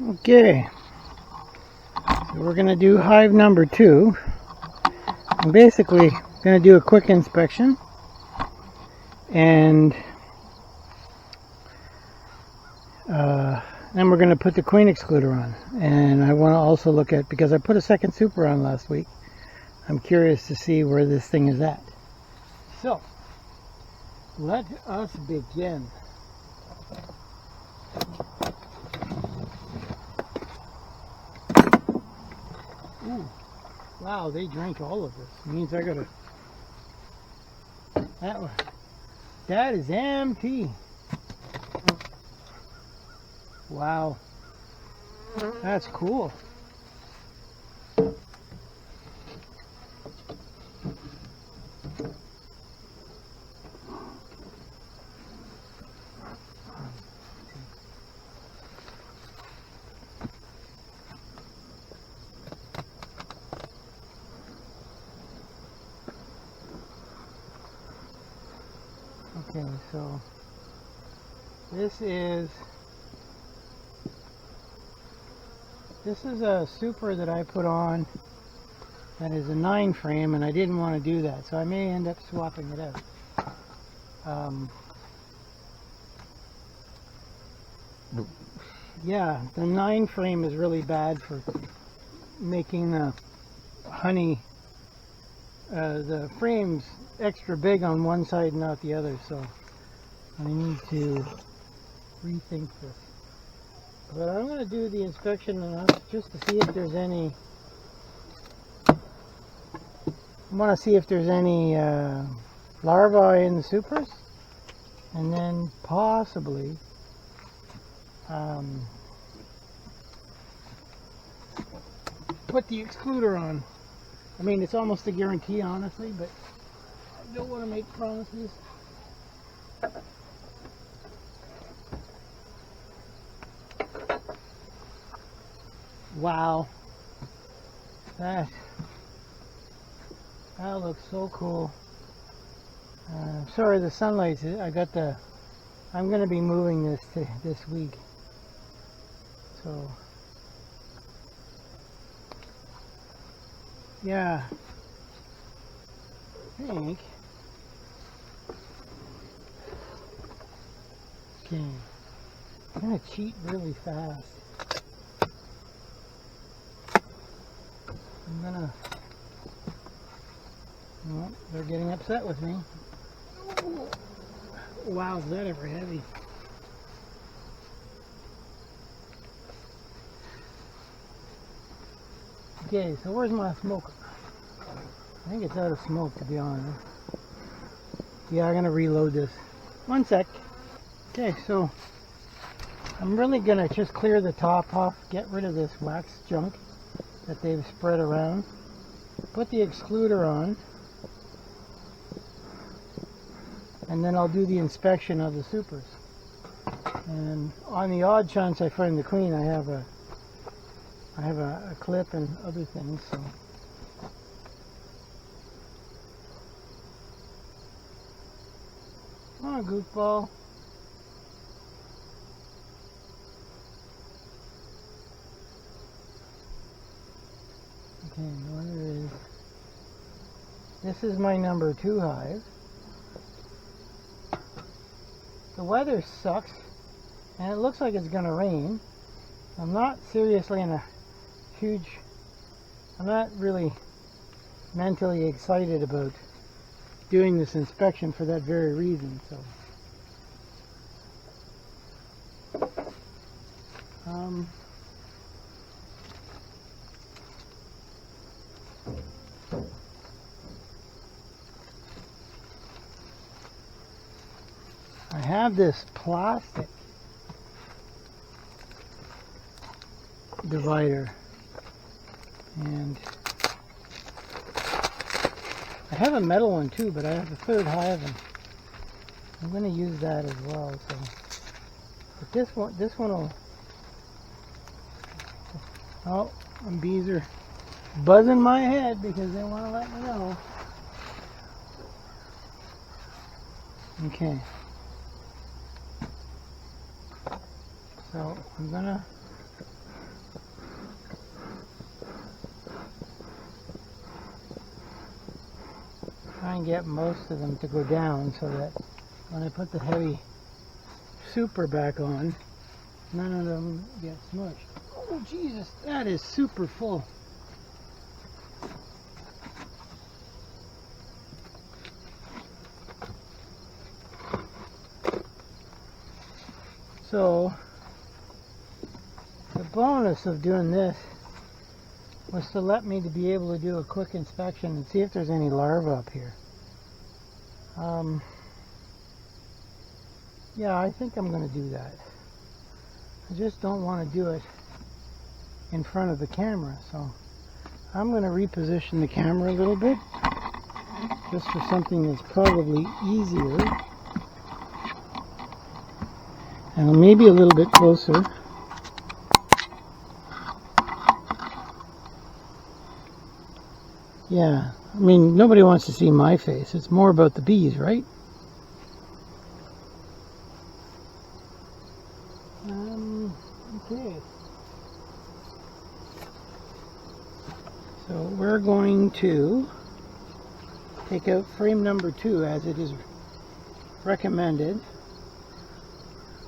Okay, so we're going to do hive number 2. I'm basically going to do a quick inspection, and then we're going to put the queen excluder on. And I want to also look at, because I put a second super on last week, I'm curious to see where this thing is at. So, let us begin. Ooh, wow, they drank all of this. It means I gotta. That is empty. Wow, that's cool. Okay, so this is a super that I put on that is a 9 frame, and I didn't want to do that, so I may end up swapping it out. Yeah, the 9 frame is really bad for making the honey, the frame's extra big on one side and not the other, so I need to rethink this. But I'm going to do the inspection enough just to see if there's any, I want to see if there's any larvae in the supers, and then possibly put the excluder on. I mean, it's almost a guarantee, honestly, but I don't want to make promises. Wow, that looks so cool. Sorry, the sunlight's, I'm going to be moving this this week, so yeah, I think. Okay, I'm going to cheat really fast. I'm gonna, well, they're getting upset with me. Wow, is that ever heavy? Okay, so where's my smoker? I think it's out of smoke, to be honest. Yeah, I'm gonna reload this. One sec. Okay, so I'm really gonna just clear the top off, get rid of this wax junk that they've spread around. Put the excluder on, and then I'll do the inspection of the supers. And on the odd chance I find the queen, I have a clip and other things. So come on, goofball. Okay, where is this? Is my number 2 hive. The weather sucks, and it looks like it's gonna rain. I'm not seriously in a huge, I'm not really mentally excited about doing this inspection for that very reason. So I have this plastic divider, and I have a metal one too, but I have a 3rd hive, and I'm going to use that as well. So, but this one will. Oh, and bees are buzzing my head because they want to let me know. Okay. So I'm gonna and get most of them to go down so that when I put the heavy super back on, none of them get smushed. Oh Jesus, that is super full. So the bonus of doing this was to let me to be able to do a quick inspection and see if there's any larvae up here. Yeah, I think I'm going to do that. I just don't want to do it in front of the camera, so I'm going to reposition the camera a little bit just for something that's probably easier and maybe a little bit closer. Yeah, I mean, nobody wants to see my face. It's more about the bees, right? Okay. So we're going to take out frame number 2 as it is recommended.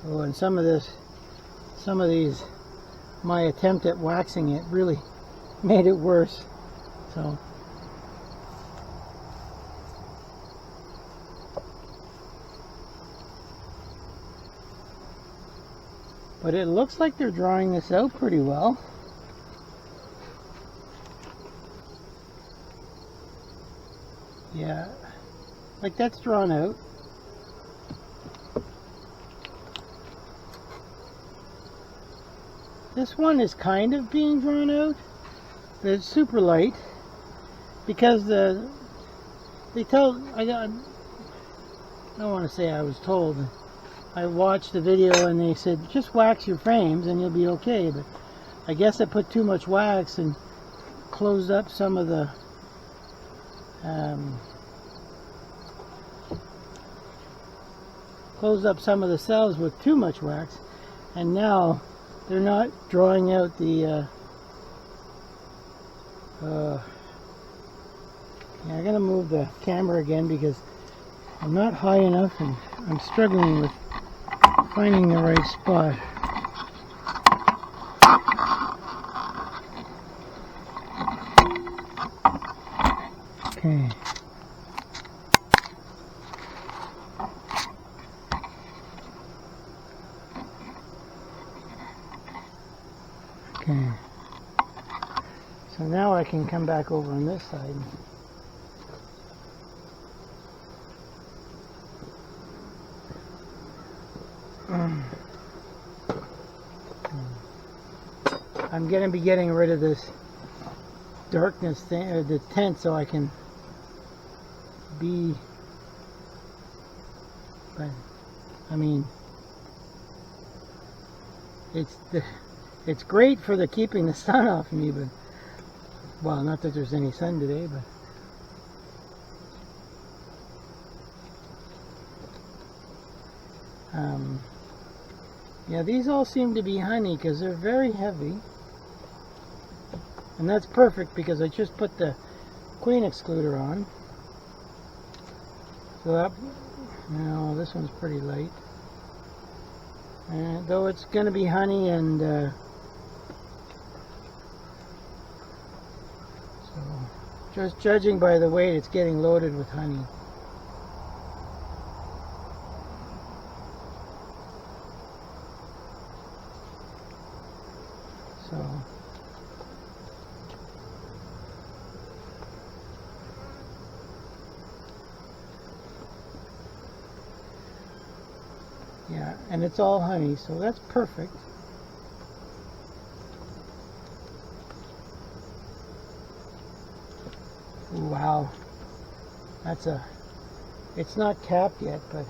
Oh, and some of these, my attempt at waxing it really made it worse. So. But it looks like they're drawing this out pretty well. Yeah, like that's drawn out. This one is kind of being drawn out, but it's super light because I don't want to say I was told. I watched the video and they said just wax your frames and you'll be okay, but I guess I put too much wax and closed up some of the cells with too much wax, and now they're not drawing out the yeah, I'm gonna move the camera again because I'm not high enough and I'm struggling with finding the right spot. Okay. Okay. So now I can come back over on this side. I'm going to be getting rid of this darkness thing, or the tent, so I can be, but I mean, it's great for the keeping the sun off me, but, well, not that there's any sun today, but yeah, these all seem to be honey because they're very heavy. And that's perfect because I just put the queen excluder on. So that, no, this one's pretty light. Though it's going to be honey, and so just judging by the weight, it's getting loaded with honey. So yeah, and it's all honey, so that's perfect. Wow, it's not capped yet, but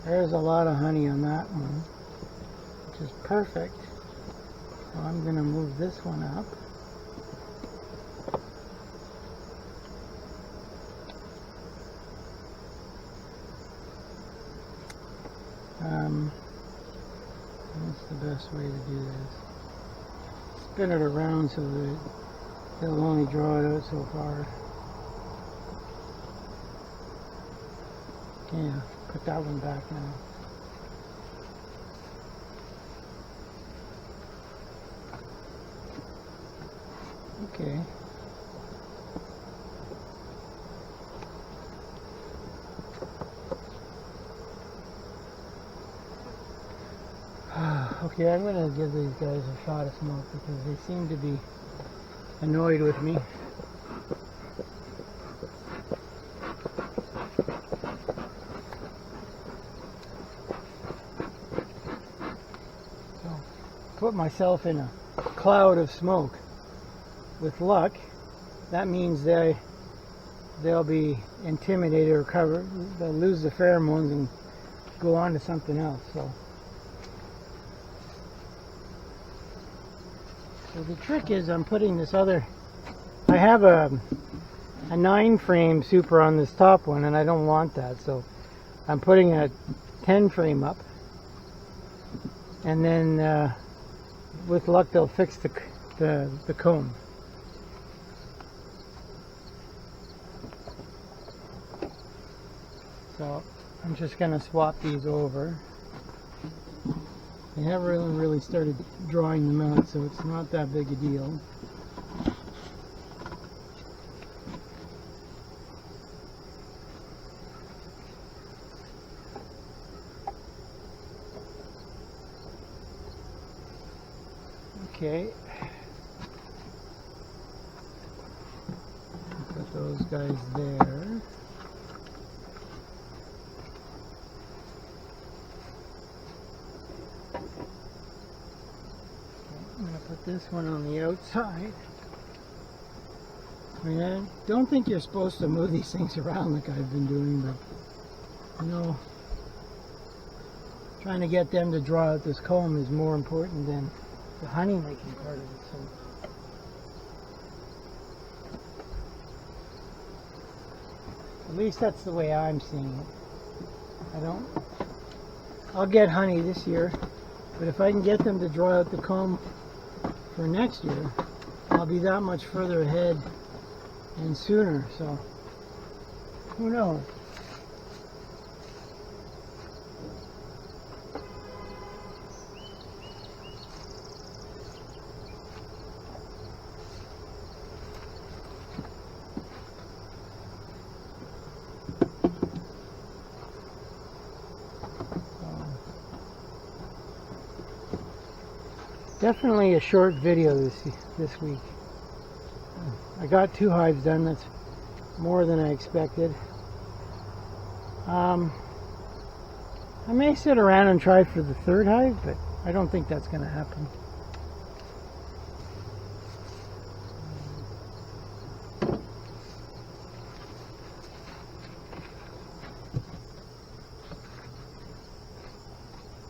there's a lot of honey on that one, which is perfect. So I'm going to move this one up. That's the best way to do this. Spin it around so that it'll only draw it out so far. Yeah, put that one back now. Okay. Okay, I'm going to give these guys a shot of smoke because they seem to be annoyed with me. So, put myself in a cloud of smoke. With luck, that means they'll be intimidated or covered. They'll lose the pheromones and go on to something else. So the trick is I'm putting this other, I have a 9 frame super on this top one and I don't want that, so I'm putting a 10 frame up, and then with luck they'll fix the comb. So I'm just going to swap these over. I haven't really started drawing them out, so it's not that big a deal. Okay. Put those guys there. I'm going to put this one on the outside. I mean, I don't think you're supposed to move these things around like I've been doing, but you know, trying to get them to draw out this comb is more important than the honey making part of it. So at least that's the way I'm seeing it. I'll get honey this year, but if I can get them to draw out the comb for next year, I'll be that much further ahead and sooner, so who knows. Definitely a short video this week. I got 2 hives done. That's more than I expected. I may sit around and try for the 3rd hive, but I don't think that's going to happen.